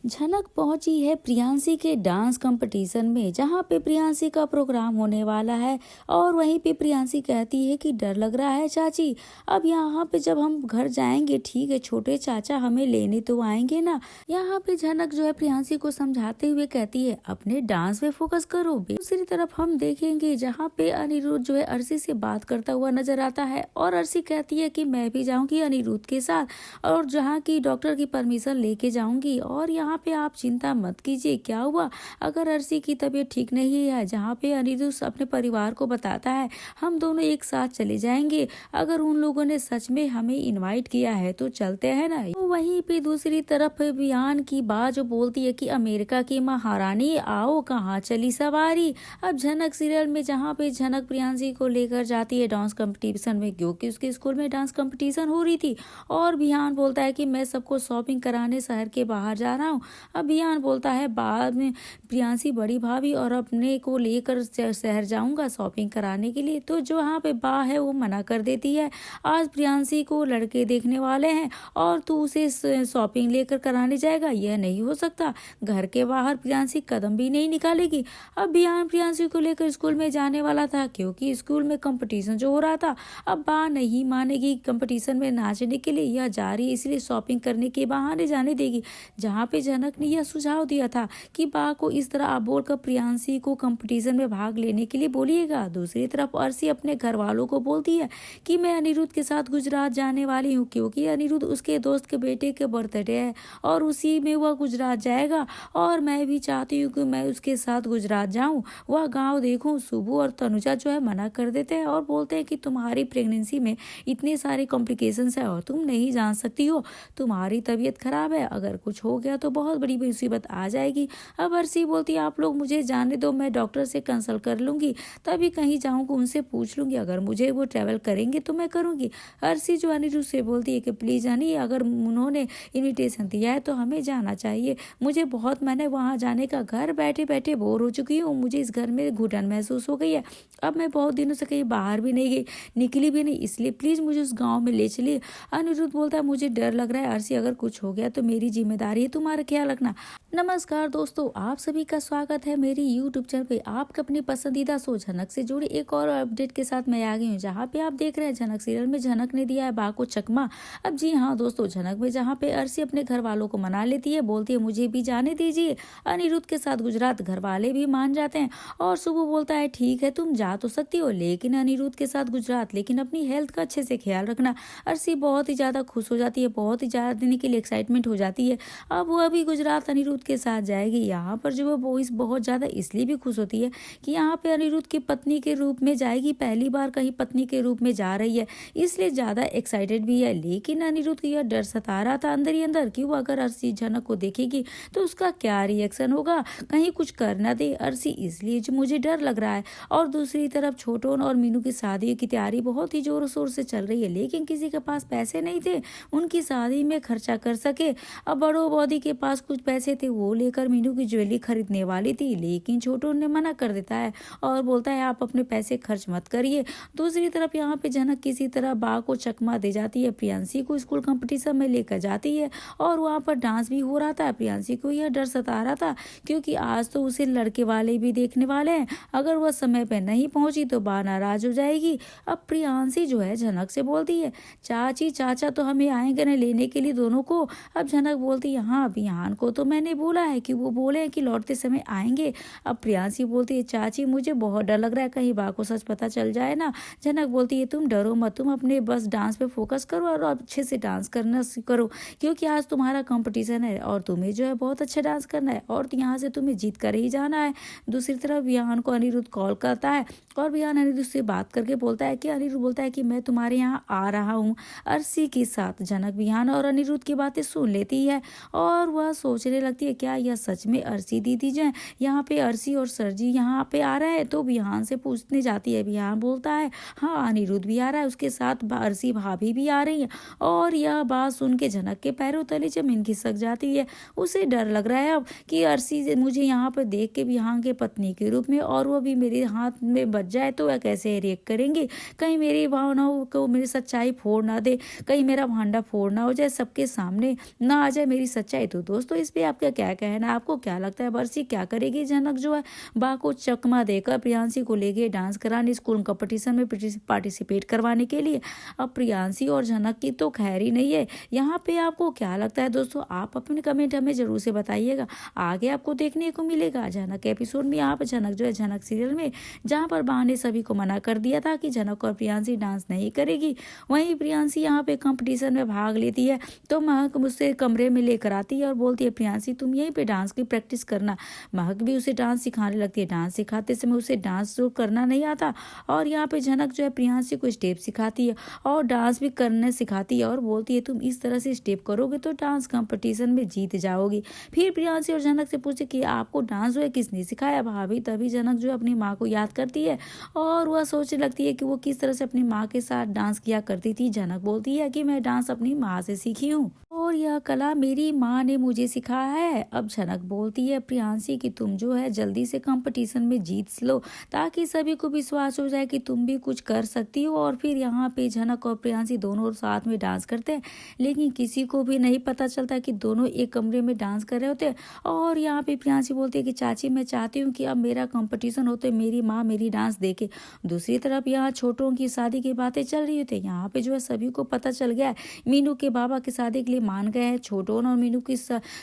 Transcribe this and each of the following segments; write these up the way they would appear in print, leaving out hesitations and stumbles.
झनक पहुंची है प्रियांशी के डांस कंपटीशन में, जहां पे प्रियांशी का प्रोग्राम होने वाला है। और वहीं पे प्रियांशी कहती है कि डर लग रहा है चाची। अब यहाँ पे जब हम घर जाएंगे, ठीक है छोटे चाचा हमें लेने तो आएंगे ना। यहाँ पे झनक जो है प्रियांशी को समझाते हुए कहती है अपने डांस पे फोकस करो। दूसरी तरफ हम देखेंगे जहाँ पे अनिरुद्ध जो है अर्शी से बात करता हुआ नजर आता है, और अर्शी कहती है कि मैं भी जाऊंगी अनिरुद्ध के साथ, और जहाँ की डॉक्टर की परमिशन लेके जाऊंगी। और यहाँ पे आप चिंता मत कीजिए, क्या हुआ अगर अर्शी की तबीयत ठीक नहीं है। जहाँ पे अनिरुद्ध अपने परिवार को बताता है हम दोनों एक साथ चले जाएंगे, अगर उन लोगों ने सच में हमें इनवाइट किया है तो चलते हैं ना। तो वहीं पे दूसरी तरफ बियान की बात जो बोलती है कि अमेरिका की महारानी आओ कहाँ चली सवारी। अब झनक सीरियल में जहाँ पे झनक प्रियांशी को लेकर जाती है डांस कंपटीशन में, क्योंकि उसके स्कूल में डांस कंपटीशन हो रही थी। और बियान बोलता है कि मैं सबको शॉपिंग कराने शहर के बाहर जा रहा हूँ। अब बियान बोलता है बाद में प्रियांशी बड़ी भाभी और अपने को लेकर शहर जाऊंगा शॉपिंग कराने के लिए। तो जो यहाँ पे बा है वो मना कर देती है, आज प्रियांशी को लड़के देखने वाले हैं और तू उसे शॉपिंग लेकर कराने जाएगा, यह नहीं हो सकता। घर के बाहर प्रियांशी कदम भी नहीं निकालेगी। अब बियान प्रियांशी को लेकर स्कूल में जाने वाला था, क्योंकि स्कूल में कंपटीशन जो हो रहा था। अब बा नहीं मानेगी कंपटीशन में नाचने के लिए, यह जा रही है इसलिए शॉपिंग करने के बहाने जाने देगी। जहाँ पे जनक ने यह सुझाव दिया था कि बा को इस तरह आप बोलकर प्रियांशी को कंपटीशन में भाग लेने के लिए बोलिएगा। दूसरी तरफ अर्शी अपने घर वालों को बोलती है कि मैं अनिरुद्ध के साथ गुजरात जाने वाली हूँ, क्योंकि अनिरुद्ध उसके दोस्त के बेटे के बर्थडे है और उसी में वह गुजरात जाएगा, और मैं भी चाहती हूँ कि मैं उसके साथ गुजरात जाऊँ, वह गाँव देखूँ। सुबू और तनुजा जो है मना कर देते हैं और बोलते हैं कि तुम्हारी प्रेगनेंसी में इतने सारे कॉम्प्लिकेशंस है और तुम नहीं जान सकती हो, तुम्हारी तबीयत खराब है, अगर कुछ हो गया तो बहुत बड़ी मुसीबत आ जाएगी। अब अर्शी बोलती है आप लोग मुझे जाने दो, मैं डॉक्टर से कंसल्ट कर लूंगी, तभी कहीं जाऊंगी उनसे पूछ लूंगी, अगर मुझे वो ट्रैवल करेंगे तो मैं करूंगी। अर्शी जो अनिरुद्ध से बोलती है कि प्लीज अनी, अगर उन्होंने इन्विटेशन दिया है तो हमें जाना चाहिए, मुझे बहुत मैंने वहाँ जाने का, घर बैठे बैठे बोर हो चुकी हूँ, मुझे इस घर में घुटन महसूस हो गई है, अब मैं बहुत दिनों से कहीं बाहर भी नहीं गई, निकली भी नहीं, इसलिए प्लीज मुझे उस गाँव में ले चलिए। अनिरुद्ध बोलता है मुझे डर लग रहा है अर्शी, अगर कुछ हो गया तो मेरी जिम्मेदारी है, तुम्हारा ख्याल रखना। नमस्कार दोस्तों, आप सभी का स्वागत है मेरी यूट्यूब चैनल पे। आपके अपनी पसंदीदा शो झनक से जुड़ी एक और अपडेट के साथ मैं आ गई हूँ, जहाँ पे आप देख रहे हैं झनक सीरियल में झनक ने दिया है बा को चकमा। अब जी हाँ दोस्तों, झनक में जहाँ पे अर्शी अपने घर वालों को मना लेती है, बोलती है मुझे भी जाने दीजिए अनिरुद्ध के साथ गुजरात, घर वाले भी मान जाते हैं। और सुबह बोलता है ठीक है तुम जा तो सकती हो, लेकिन अनिरुद्ध के साथ गुजरात, लेकिन अपनी हेल्थ का अच्छे से ख्याल रखना। अर्शी बहुत ही ज्यादा खुश हो जाती है, बहुत ही ज्यादा देने के लिए एक्साइटमेंट हो जाती है। अब वो अभी गुजरात अनिरुद्ध के साथ जाएगी। यहाँ पर जो वो इस बहुत ज्यादा इसलिए भी खुश होती है कि यहाँ पे अनिरुद्ध की पत्नी के रूप में जाएगी, पहली बार कहीं पत्नी के रूप में जा रही है, इसलिए ज्यादा एक्साइटेड भी है। लेकिन अनिरुद्ध को यह डर सता रहा था अंदर ही अंदर कि वो अगर अर्शी झनक को देखेगी तो उसका क्या रिएक्शन होगा, कहीं कुछ कर ना दे अर्शी, इसलिए जो मुझे डर लग रहा है। और दूसरी तरफ छोटोन और मीनू की शादी की तैयारी बहुत ही जोरों शोर से चल रही है, लेकिन किसी के पास पैसे नहीं थे उनकी शादी में खर्चा कर सके। अब बड़ो बॉडी के पास कुछ पैसे थे, वो लेकर मीनू की ज्वेलरी खरीदने वाली थी, लेकिन छोटू ने मना कर देता है और बोलता है आप अपने पैसे खर्च मत करिए। दूसरी तरफ यहाँ पे झनक किसी तरह बा को चकमा दे जाती है, प्रियांशी को स्कूल कंपटीशन में लेकर जाती है, और वहाँ पर डांस भी हो रहा था। प्रियांशी को यह डर सता रहा था क्योंकि आज तो उसे लड़के वाले भी देखने वाले हैं, अगर वह समय पर नहीं पहुंची तो बा नाराज हो जाएगी। अब प्रियांशी जो है झनक से बोलती है चाची चाचा तो हमें आएंगे न लेने के लिए दोनों को। अब झनक बोलती है हाँ बिहान को तो मैंने बोला है कि वो बोले हैं कि लौटते समय आएंगे। अब प्रियांशी बोलती है चाची मुझे बहुत डर लग रहा है, कहीं बा को सच पता चल जाए ना। झनक बोलती है तुम डरो मत, तुम अपने बस डांस पे फोकस करो और अच्छे से डांस करना करो, क्योंकि आज तुम्हारा कंपटीशन है और तुम्हें जो है बहुत अच्छा डांस करना है और यहाँ से तुम्हें जीत कर ही जाना है। दूसरी तरफ बिहान को अनिरुद्ध कॉल करता है और बिहान अनिरुद्ध से बात करके बोलता है कि अनिरुद्ध बोलता है कि मैं तुम्हारे यहाँ आ रहा हूँ अर्शी के साथ। झनक बिहान और अनिरुद्ध की बातें सुन लेती है और वह सोचने लगती है क्या यह सच में अर्शी दीदी जो है यहाँ पे अर्शी और सर जी यहाँ पे आ रहा है। तो बिहान से पूछने जाती है, बिहान बोलता है हाँ अनिरुद्ध भी आ रहा है, उसके साथ अर्शी भाभी भी आ रही है। और यह बात सुन के झनक के पैरों तले जमीन खिसक जाती है, उसे डर लग रहा है अब कि अर्शी मुझे यहाँ पर देख के बिहान के पत्नी के रूप में और वो भी मेरे हाथ में बच जाए तो वह कैसे रिएक्ट करेंगे, कहीं मेरी भावनाओं को मेरी सच्चाई फोड़ ना दे, कहीं मेरा भांडा फोड़ ना हो जाए, सबके सामने ना आ जाए मेरी सच्चाई। तो दोस्तों इस पे आपका क्या कहना है? आपको क्या लगता है अर्शी क्या करेगी? जनक जो है बा को चकमा देकर प्रियांशी को ले गए डांस कराने, स्कूल कंपटीशन में पार्टिसिपेट करवाने के लिए। अब प्रियांशी और जनक की तो खैर ही नहीं है। यहाँ पे आपको क्या लगता है दोस्तों? आप अपने कमेंट हमें जरूर से बताइएगा। आगे आपको देखने को मिलेगा जनक एपिसोड में। यहाँ पर जनक जो है झनक सीरियल में, जहाँ पर बा ने सभी को मना कर दिया था कि जनक और प्रियांशी डांस नहीं करेगी, वहीं प्रियांशी यहाँ पे कंपटीशन में भाग लेती है तो महक मुझसे कमरे में लेकर आती है और बोलती है प्रियांशी तुम यहीं पे डांस की प्रैक्टिस करना। महक भी उसे डांस सिखाने लगती है। डांस सिखाते समय उसे डांस जो करना नहीं आता और यहाँ पे झनक जो है प्रियांशी को स्टेप सिखाती है और डांस भी करने सिखाती है और बोलती है तुम इस तरह से स्टेप करोगे तो डांस कंपटीशन में जीत जाओगी। फिर प्रियांशी और जनक से पूछे कि आपको डांस जो है किसने सिखाया भाभी? तभी जनक जो है अपनी माँ को याद करती है और वह सोचने लगती है कि वो किस तरह से अपनी माँ के साथ डांस किया करती थी। जनक बोलती है कि मैं डांस अपनी माँ से सीखी हूँ और यह कला मेरी माँ ने मुझे सिखाया है। अब झनक बोलती है प्रियांशी कि तुम जो है जल्दी से कंपटीशन में जीत लो ताकि सभी को विश्वास हो जाए कि तुम भी कुछ कर सकती हो। और फिर यहाँ पे झनक और प्रियांशी दोनों साथ में डांस करते हैं, लेकिन किसी को भी नहीं पता चलता कि दोनों एक कमरे में डांस कर रहे होते हैं। और यहाँ पे प्रियांशी बोलती है कि चाची मैं चाहती हूँ कि अब मेरा कंपटीशन हो तो मेरी माँ मेरी डांस देखे। दूसरी तरफ यहाँ छोटों की शादी की बातें चल रही होती है। यहाँ पे जो है सभी को पता चल गया है मीनू के बाबा की शादी के लिए मान गए हैं छोटों और मीनू की।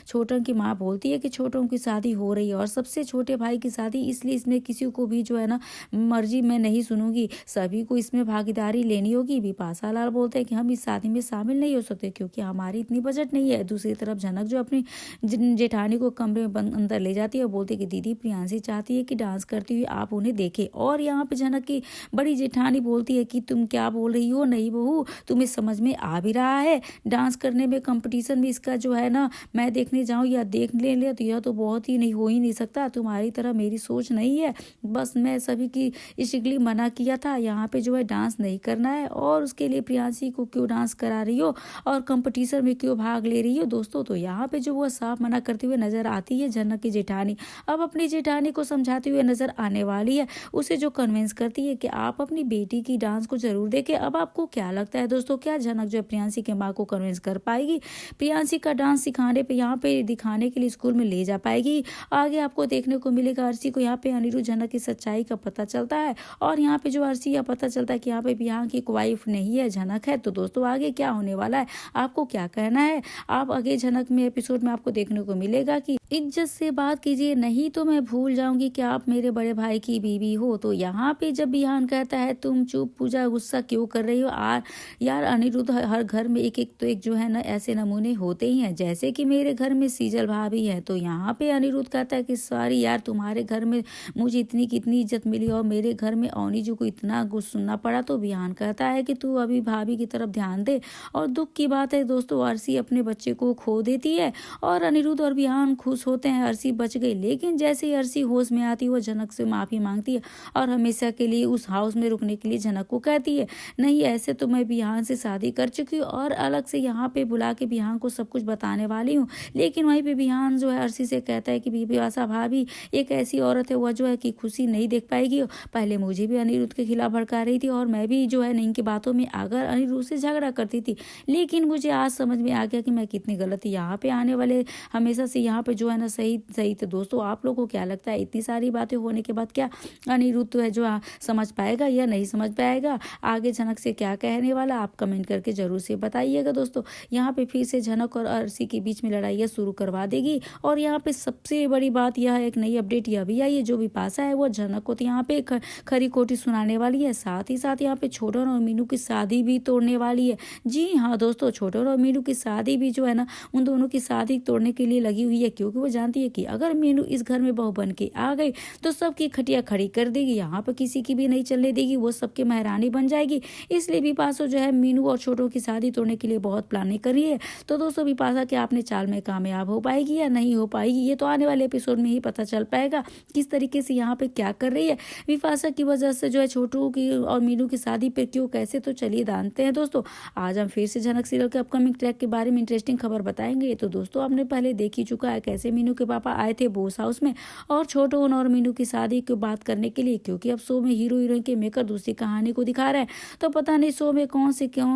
छोटों की माँ बोलती है कि छोटों की शादी हो रही है और सबसे छोटे भाई की शादी, इसलिए इसमें किसी को भी जो है ना मर्जी मैं नहीं सुनूंगी, सभी को इसमें भागीदारी लेनी होगी। बिपाशा लाल बोलते हैं कि हम इस शादी में शामिल नहीं हो सकते क्योंकि हमारी इतनी बजट नहीं है। दूसरी तरफ झनक जो अपनी जेठानी को कमरे में अंदर ले जाती है और बोलती है कि दीदी प्रियांशी चाहती है कि डांस करती हुई आप उन्हें देखें। और यहाँ पे झनक की बड़ी जेठानी बोलती है कि तुम क्या बोल रही हो? नहीं बहू, तुम्हें समझ में आ भी रहा है डांस करने में कंपटीशन में इसका जो है ना मैं देखने जाऊं या देख ले तो यह तो बहुत ही नहीं हो ही नहीं सकता। तुम्हारी तरह मेरी सोच नहीं है। बस मैं सभी की स्ट्रिक्टली मना किया था, यहाँ पे जो है डांस नहीं करना है और उसके लिए प्रियांशी को क्यों डांस करा रही हो और कंपटीशन में क्यों भाग ले रही हो दोस्तों। तो यहाँ पे जो वो साफ मना करते हुए नजर आती है झनक की जेठानी। अब अपनी जेठानी को समझाते हुए नजर आने वाली है, उसे जो कन्विंस करती है कि आप अपनी बेटी की डांस को जरूर देखें। अब आपको क्या लगता है दोस्तों, क्या झनक जो है प्रियांशी के माँ को कन्विंस कर पाएगी? प्रियांशी का डांस सिखाने पे यहाँ पे दिखाने के लिए स्कूल में ले जा पाएगी? आगे आपको देखने को मिलेगा। अर्शी को यहाँ पे अनिरुद्ध झनक की सच्चाई का पता चलता है और यहाँ पे जो अर्शी यह पता चलता है कि यहाँ पे बिहान की वाइफ नहीं है, झनक है। तो दोस्तों आगे क्या होने वाला है, आपको क्या कहना है? आप आगे झनक में एपिसोड में आपको देखने को मिलेगा कि इज्जत से बात कीजिए नहीं तो मैं भूल जाऊंगी कि आप मेरे बड़े भाई की बीवी हो। तो यहाँ पे जब बिहान कहता है तुम चुप पूजा गुस्सा क्यों कर रही हो यार अनिरुद्ध, हर घर में एक तो एक जो है ना ऐसे नमूने होते ही हैं, जैसे कि मेरे घर में सीजल भाभी है। तो यहाँ पे अनिरुद्ध कहता है कि सॉरी यार, तुम्हारे घर में मुझे इतनी कितनी इज्जत मिली और मेरे घर में औनी जी को इतना कुछ सुनना पड़ा। तो बिहान कहता है कि तू अभी भाभी की तरफ ध्यान दे। और दुख की बात है दोस्तों, अर्शी अपने बच्चे को खो देती है और अनिरुद्ध और बिहान खुश होते हैं अर्शी बच गई। लेकिन जैसे ही अर्शी होश में आती है वो झनक से माफी मांगती है और हमेशा के लिए उस हाउस में रुकने के लिए झनक को कहती है नहीं ऐसे तो मैं बिहान से शादी कर चुकी हूँ और अलग से यहाँ पे बुला के बिहान को सब कुछ बताने वाली हूँ। लेकिन वहीं पे बिहान जो है अर्शी से कहता है कि बिपाशा भाभी एक ऐसी औरत है वह जो है कि खुशी नहीं देख पाएगी। पहले मुझे भी अनिरुद्ध के खिलाफ भड़का रही थी और मैं भी जो है इनकी बातों में आकर अनिरुद्ध से झगड़ा करती थी, लेकिन मुझे आज समझ में आ गया कि मैं कितनी गलत थी। यहाँ पे आने वाले हमेशा से यहाँ पे जो है ना सही तो दोस्तों आप लोगों को क्या लगता है इतनी सारी बातें होने के बाद क्या अनिरुद्ध तो है जो समझ पाएगा या नहीं समझ पाएगा? आगे झनक से क्या कहने वाला आप कमेंट करके जरूर से बताइएगा दोस्तों। यहाँ पे फिर से झनक और अर्शी के बीच में लड़ाइयाँ शुरू करवा देगी। और यहाँ पे सबसे बड़ी बात यह है, एक नई अपडेट यह भी आई है, जो बिपाशा है वो झनक को तो यहाँ पे खरी खोटी सुनाने वाली है, साथ ही साथ यहाँ पे छोटन और मीनू की शादी भी तोड़ने वाली है। जी हाँ दोस्तों, छोटन और मीनू की शादी भी जो है ना उन दोनों की शादी तोड़ने के लिए लगी हुई है, क्योंकि वो जानती है कि अगर मीनू इस घर में बहू बन के आ गई तो सबकी खटिया खड़ी कर देगी, यहाँ पर किसी की भी नहीं चलने देगी, वो सबके महारानी बन जाएगी। इसलिए बिपाशा जो है मीनू और छोटों की शादी तोड़ने के लिए बहुत प्लानिंग कर रही है। तो दोस्तों बिपाशा क्या अपने चाल में कामयाब हो पाएगी या नहीं हो पाएगी, ये तो आने वाले एपिसोड में ही पता चल पाएगा किस तरीके से यहाँ पे क्या कर रही है बिपाशा की वजह से जो है छोटू की और मीनू की शादी पे क्यों कैसे। तो चलिए जानते हैं दोस्तों। आज हम फिर से झनक सीरियल के अपकमिंग ट्रैक के बारे में इंटरेस्टिंग खबर बताएंगे। तो दोस्तों आपने पहले देख ही चुका है कैसे मीनू के पापा आए थे बोस हाउस में और छोटू और मीनू की शादी की बात करने के लिए, क्योंकि अब शो में हीरो हीरोइन के मेकर दूसरी कहानी को दिखा रहे हैं। तो पता नहीं शो में कौन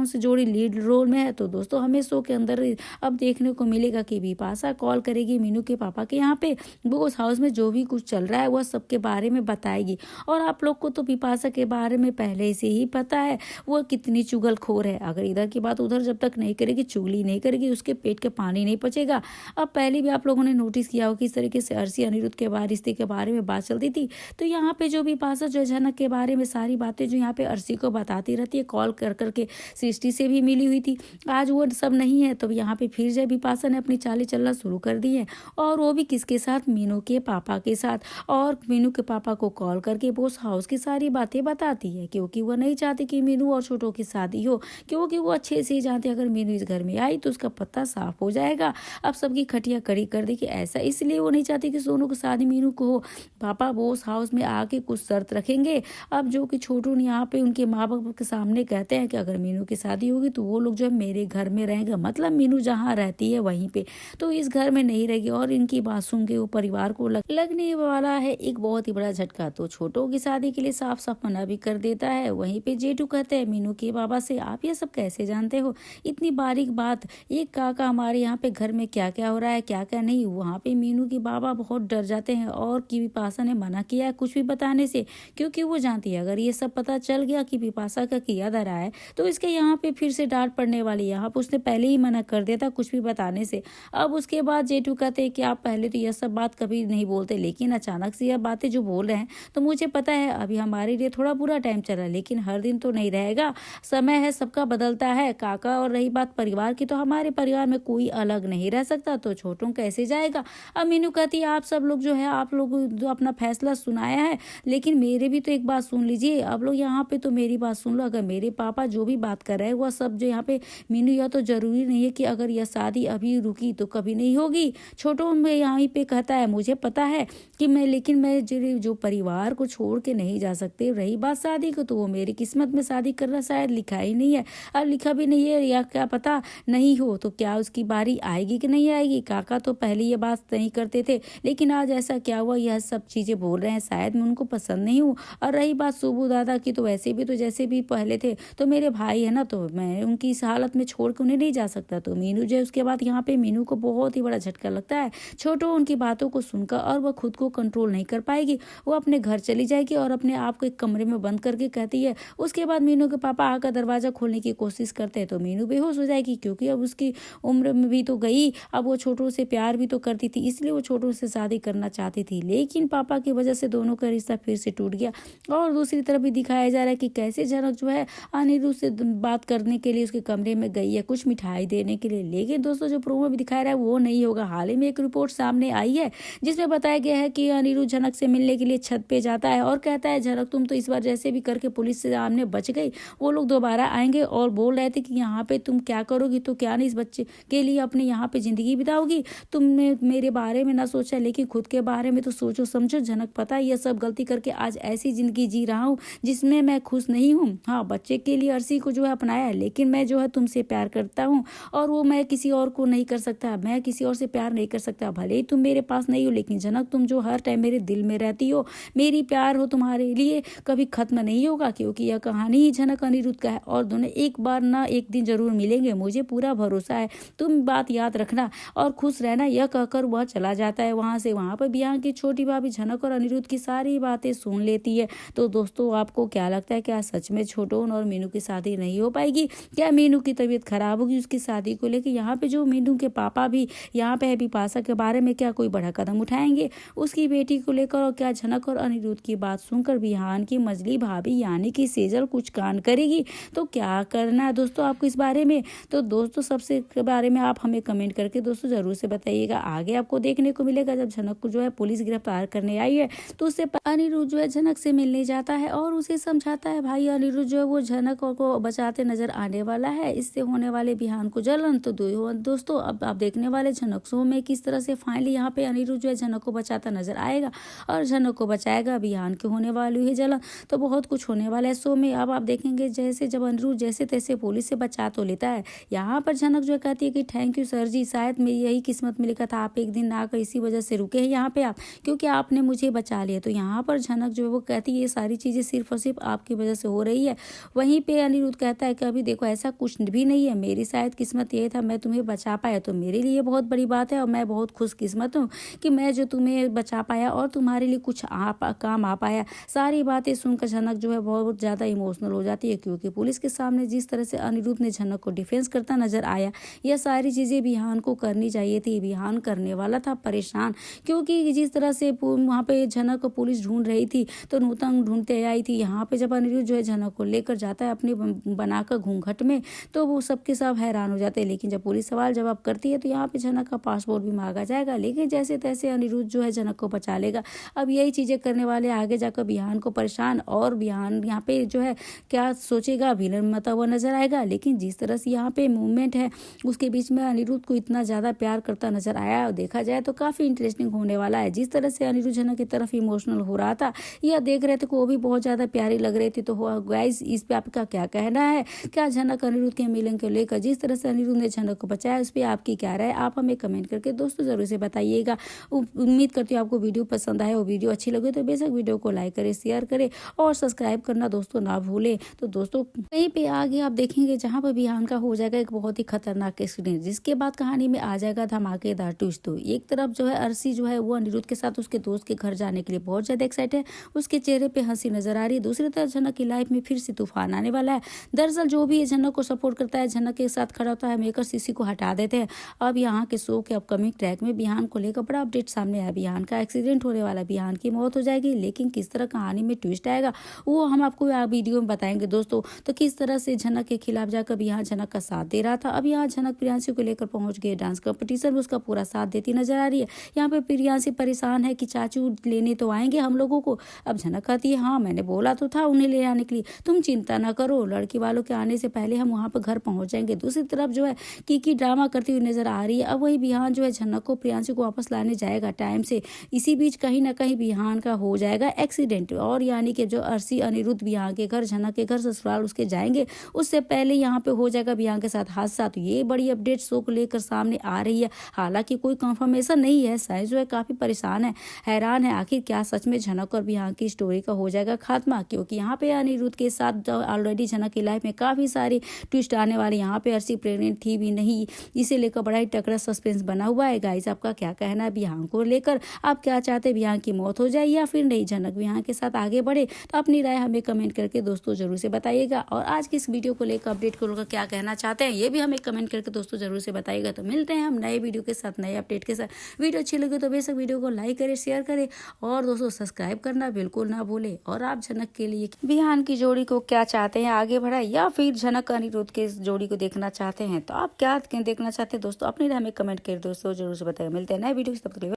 से जोड़ी लीड रोल में है। तो दोस्तों हमें शो के अंदर अब देखने को मिलेगा कि बिपाशा कॉल करेगी मीनू के पापा के यहाँ पे, वो उस हाउस में जो भी कुछ चल रहा है वह सबके बारे में बताएगी। और आप लोग को तो बिपाशा के बारे में पहले से ही पता है वो कितनी चुगलखोर है। अगर इधर की बात उधर जब तक नहीं करेगी, चुगली नहीं करेगी, उसके पेट के पानी नहीं पचेगा। अब पहले भी आप लोगों ने नोटिस किया हो किस तरीके से अर्शी अनिरुद्ध के रिश्ते के बारे में बात चलती थी, तो यहाँ पे जो बिपाशा जो झनक के बारे में सारी बातें जो यहाँ पे अर्शी को बताती रहती है, कॉल कर करके सृष्टि से भी मिली हुई थी। आज वो सब नहीं है, तो यहाँ पे फिर जब बिपाशा ने अपनी चालें चलना शुरू कर दी है, और वो भी किसके साथ, मीनू के पापा के साथ। और मीनू के पापा को कॉल करके वो उस हाउस की सारी बातें बताती है, क्योंकि वो नहीं चाहती कि मीनू और छोटों की शादी हो, क्योंकि वो अच्छे से ही जानते अगर मीनू इस घर में आई तो उसका पत्ता साफ हो जाएगा। अब सबकी खटिया कड़ी कर दी कि ऐसा, इसलिए वो नहीं चाहती कि सोनू की शादी मीनू को हो। पापा वो उस हाउस में आके कुछ शर्त रखेंगे। अब जो कि छोटू यहाँ पे उनके माँ बाप के सामने कहते हैं कि अगर मीनू की शादी होगी तो वो लोग जो है मेरे घर में रहेंगे, मतलब मीनू जहाँ रहती है वहीं पे, तो इस घर में नहीं रहेगी। और इनकी बात सुन के वो परिवार को लगने वाला है एक बहुत ही बड़ा झटका। तो छोटू की शादी के लिए साफ साफ मना भी कर देता है। वहीं पे जेठू कहते हैं मीनू के बाबा से, आप ये सब कैसे जानते हो, इतनी बारीक बात, एक काका हमारे यहाँ पे घर में क्या क्या हो रहा है क्या क्या नहीं। वहाँ पे मीनू के बाबा बहुत डर जाते हैं और कि बिपाशा ने मना किया है कुछ भी बताने से, क्योंकि वो जानती है अगर ये सब पता चल गया कि बिपाशा का किया धरा है तो इसके यहाँ पे फिर से डांट पड़ने वाली है। यहाँ पे उसने पहले ही मना कर दिया था कुछ भी बताने से। अब उसके बाद जेठू कहते हैं कि आप पहले तो यह सब बात कभी नहीं बोलते, लेकिन अचानक से यह बातें जो बोल रहे हैं तो मुझे पता है अभी हमारे लिए थोड़ा बुरा टाइम चल रहा है, लेकिन हर दिन तो नहीं रहेगा, समय है, सबका बदलता है काका। और रही बात परिवार की, तो हमारे परिवार में कोई अलग नहीं रह सकता, तो छोटों कैसे जाएगा। अब मीनू कहती है आप सब लोग जो है, आप लोग जो अपना फैसला सुनाया है, लेकिन मेरे भी तो एक बात सुन लीजिए। आप लोग यहाँ पे तो मेरी बात सुन लो, अगर मेरे पापा जो भी बात कर रहे हैं वह सब जो यहाँ पे मीनू, यह तो जरूरी नहीं है कि अगर यह शादी अभी रुकी तो कभी नहीं होगी। छोटो में यहाँ पे कहता है मुझे पता है कि मैं, लेकिन मैं जो परिवार को छोड़ के नहीं जा सकते। रही बात शादी को, तो वो मेरी किस्मत में शादी करना शायद लिखा ही नहीं है, और लिखा भी नहीं है, या क्या पता नहीं हो तो क्या उसकी बारी आएगी कि नहीं आएगी। काका तो पहले ये बात नहीं करते थे, लेकिन आज ऐसा क्या हुआ, यह सब चीजें बोल रहे हैं, शायद मैं उनको पसंद नहीं हूँ। और रही बात सुबू दादा की, तो वैसे भी तो जैसे भी पहले थे तो मेरे भाई है ना, तो मैं उनकी इस हालत में छोड़ के उन्हें नहीं जा सकता। तो मीनू जो है, उसके बाद यहाँ पे मीनू को बहुत ही बड़ा झटका लगता है। छोटो उनकी बातों को सुनकर, और वह खुद को कंट्रोल नहीं कर पाएगी, वो अपने घर चली जाएगी और अपने आप को एक कमरे में बंद करके कहती है। उसके बाद मीनू के पापा आकर दरवाजा खोलने की कोशिश करते हैं, तो मीनू बेहोश हो जाएगी, क्योंकि अब उसकी उम्र में भी तो गई, अब वो छोटू से प्यार भी तो करती थी, इसलिए वो छोटू से शादी करना चाहती थी, लेकिन पापा की वजह से दोनों का रिश्ता फिर से टूट गया। और दूसरी तरफ भी दिखाया जा रहा है कि कैसे झनक जो है अनिरुद्ध से बात करने के लिए उसके कमरे में गई है, कुछ मिठाई देने के लिए। लेकिन दोस्तों जो प्रोमो में दिखाया रहा है वो नहीं होगा। हाल ही में एक रिपोर्ट सामने आई है जिसमें बताया गया है कि अनिरुद्ध झनक से मिलने के लिए छत पे जाता है और कहता है झनक तुम तो इस बार जैसे भी करके पुलिस से सामने बच गई, वो लोग दोबारा आएंगे और बोल रहे थे कि यहाँ पे तुम क्या करोगी, तो क्या नहीं इस बच्चे के लिए अपने यहाँ पे जिंदगी बिताओगी। तुमने मेरे बारे में ना सोचा, लेकिन खुद के बारे में तो सोचो समझो। झनक पता है यह सब गलती करके आज ऐसी जिंदगी जी रहा हूँ जिसमें मैं खुश नहीं हूँ। हाँ, बच्चे के लिए अर्शी को जो है अपनाया है, लेकिन मैं जो है तुमसे प्यार करता हूँ और वो मैं किसी और को नहीं कर सकता, मैं किसी और से प्यार नहीं कर सकता। भले ही तुम मेरे पास नहीं हो, लेकिन झनक तुम जो हर टाइम मेरे दिल में रहती हो, मेरी प्यार हो तुम्हारे लिए कभी खत्म नहीं होगा, क्योंकि यह कहानी ही झनक अनिरुद्ध का है और दोनों एक बार ना एक दिन जरूर मिलेंगे, मुझे पूरा भरोसा है। तुम बात याद रखना और खुश रहना। यह कहकर वह चला जाता है वहां से। वहां पर बिहार की छोटी भाभी झनक और अनिरुद्ध की सारी बातें सुन लेती है। तो दोस्तों आपको क्या लगता है, क्या सच में छोटोन और मीनू की शादी नहीं हो पाएगी? क्या मीनू की तबीयत खराब होगी उसकी शादी को लेकर? यहाँ पे जो मीनू के पापा भी यहाँ पे है बिपाशा के बारे में क्या कोई बड़ा कदम उठाएंगे उसकी बेटी को लेकर? और क्या झनक और अनिरुद्ध की बात सुनकर बिहान की मजली भाभी यानी कि सेजल कुछ कांड करेगी? तो क्या करना है दोस्तों आपको इस बारे में? तो दोस्तों सबसे के बारे में आप हमें कमेंट करके दोस्तों जरूर से बताइएगा। आगे आपको देखने को मिलेगा जब झनक को जो है पुलिस गिरफ्तार करने आई है, तो उससे अनिरुद्ध जो है झनक से मिलने जाता है और उसे समझाता है भाई अनिरुद्ध जो है वो झनक को बचाते नजर आने वाला है, इससे होने वाले बिहान को जलन। तो दोस्तों अब आप देखने वाले झनक शो में किस तरह से फाइनली यहाँ पे अनिरुद्ध जो है झनक को बचाता नजर आएगा और झनक को बचाएगा बिहान के होने वाली है जलन। तो बहुत कुछ होने वाला है शो में। अब आप देखेंगे जैसे जब अनिरुद्ध जैसे तैसे पुलिस से बचा तो लेता है, यहाँ पर झनक जो कहती है कि थैंक यू सर जी, शायद मेरी यही किस्मत में लिखा था, आप एक दिन ना आकर इसी वजह से रुके हैं यहाँ पे आप, क्योंकि आपने मुझे बचा लिया। तो यहाँ पर झनक जो है वो कहती है ये सारी चीजें सिर्फ और सिर्फ आपकी वजह से हो रही है। वहीं पे अनिरुद्ध कहता है कि अभी देखो ऐसा कुछ भी नहीं है, मेरी शायद किस्मत ये था मैं तुम्हें बचा पाया, तो मेरे लिए बहुत बड़ी बात है और मैं बहुत खुशकिस्मत हूँ कि मैं जो तुम्हें बचा पाया और तुम्हारे लिए कुछ काम आ पाया। सारी बातें सुनकर झनक जो है बहुत ज़्यादा इमोशनल हो जाती है, क्योंकि पुलिस के सामने जिस तरह से अनिरुद्ध ने झनक को डिफेंस करता नजर आया, यह सारी चीज़ें बिहान को करनी चाहिए थी। बिहान करने वाला था परेशान, क्योंकि जिस तरह से वहाँ पे झनक को पुलिस ढूंढ रही थी तो नूतन ढूंढते आई थी। यहाँ पे जब अनिरुद्ध जो है झनक को लेकर जाता है अपने बनाकर घूंघट में, तो वो सबके सब हैरान हो जाते हैं। लेकिन जब पुलिस सवाल जवाब करती है तो यहाँ पे झनक का पासपोर्ट भी मांगा जाएगा, लेकिन जैसे तैसे अनिरुद्ध जो है झनक को बचा लेगा। अब यही चीज़ें करने वाले आगे जाकर बिहान को परेशान, और बिहान यहाँ पे जो है क्या सोचेगा, विलन मता हुआ नजर आएगा। लेकिन जिस तरह से यहाँ पे मूवमेंट है उसके बीच में अनिरुद्ध को इतना ज़्यादा प्यार करता नजर आया, और देखा जाए तो काफ़ी इंटरेस्टिंग होने वाला है। जिस तरह से अनिरुद्ध झनक की तरफ इमोशनल हो रहा था, यह देख रहे थे कि वो भी बहुत ज़्यादा प्यारी लग रही थी। तो गाइस इस पे आपका क्या कहना है? क्या झनक अनिरुद्ध के मिलन को लेकर जिस तरह से अनिरुद्ध ने झनक को बचाया उस पर आपकी क्या राय? आप हमें कमेंट करके दोस्तों जरूर से बताइएगा। उम्मीद करती हूँ आपको वीडियो पसंद आए और वीडियो अच्छी लगे तो बेशक वीडियो को लाइक करें, शेयर करें और सब्सक्राइब करना दोस्तों ना भूलें। तो दोस्तों कहीं पे आगे आप देखेंगे जहाँ पर बिहान का हो जाएगा एक बहुत ही खतरनाक एक्सीडेंट, जिसके बाद कहानी में आ जाएगा धमाकेदार ट्विस्ट। तो एक तरफ जो है अर्शी जो है वो अनिरुद्ध के साथ उसके दोस्त के घर जाने के लिए बहुत ज्यादा एक्साइटेड है, उसके चेहरे पे हंसी नजर आ रही है। दूसरी तरफ झनक की लाइफ में फिर से तूफान आने वाला है। दरअसल जो भी झनक को सपोर्ट करता है, झनक के साथ खड़ा होता है, मेकर सीसी को हटा देते हैं। अब यहाँ के शो के अपकमिंग ट्रैक में बिहान को लेकर बड़ा अपडेट सामने आया। बिहान का एक्सीडेंट होने वाला, बिहान की मौत हो जाएगी, लेकिन किस तरह कहानी में ट्विस्ट आएगा वो हम आपको वीडियो में बताएंगे दोस्तों। तो किस तरह से झनक के खिलाफ जाकर बिहान झनक का साथ दे रहा था, अब यहाँ झनक प्रियांशी को लेकर पहुंच गए डांस कंपटीशन में, उसका पूरा साथ देती नजर आ रही है। यहाँ पे प्रियांशी परेशान है कि चाचू लेने तो आएंगे हम लोगों को। अब झनक कहती है हाँ मैंने बोला तो था उन्हें ले आने के लिए, तुम चिंता ना करो, लड़की वालों के आने से पहले हम वहाँ पर घर पहुंच जाएंगे। दूसरी तरफ जो है की ड्रामा करती हुई नजर आ रही है। अब वही बिहान जो है झनक को प्रियांशी को वापस लाने जाएगा टाइम से। इसी बीच कहीं ना कहीं बिहान का हो जाएगा एक्सीडेंट, और यानी कि जो अर्शी अनिरुद्ध बिहान के घर, झनक के घर ससुराल उसके जाएंगे, उससे पहले यहाँ पे हो जाएगा बिहान के साथ हादसा। तो ये बड़ी अपडेट शो को लेकर सामने आ रही है। हालांकि कोई कंफर्मेशन नहीं है, साइंस जो है काफी परेशान है, हैरान है आखिर क्या सच में झनक और बिहान की स्टोरी का हो जाएगा खात्मा, क्योंकि यहाँ पे अनिरुद्ध के साथ ऑलरेडी झनक की लाइफ में काफी सारी ट्विस्ट आने वाले। यहाँ पे अर्शी प्रेग्नेंट थी भी नहीं, इसे लेकर बड़ा ही तगड़ा सस्पेंस बना हुआ है। गाइस आपका क्या कहना है बिहान को लेकर? आप क्या चाहते हैं, बिहान की मौत हो जाए या फिर नहीं, झनक बिहान के साथ आगे बढ़े? तो अपनी राय हमें कमेंट करके दोस्तों जरूर से बताइएगा। और आज की इस वीडियो को लेकर अपडेट को लेकर क्या कहना चाहते हैं ये भी हमें कमेंट करके दोस्तों जरूर से बताइएगा। तो मिलते हैं हम नए वीडियो के साथ, नए अपडेट के साथ। वीडियो अच्छी लगे तो बेशक वीडियो को लाइक करें, शेयर करें और दोस्तों सब्सक्राइब करना बिल्कुल ना भूले। और आप झनक के लिए बिहान की जोड़ी को क्या चाहते हैं, आगे बढ़ाए या फिर झनक अनिरुद्ध के जोड़ी को देखना चाहते हैं? तो आप क्या देखना चाहते हैं दोस्तों, अपनी राय हमें कमेंट करें दोस्तों जरूर से बताइए। मिलते हैं नए वीडियो से, तब तक के लिए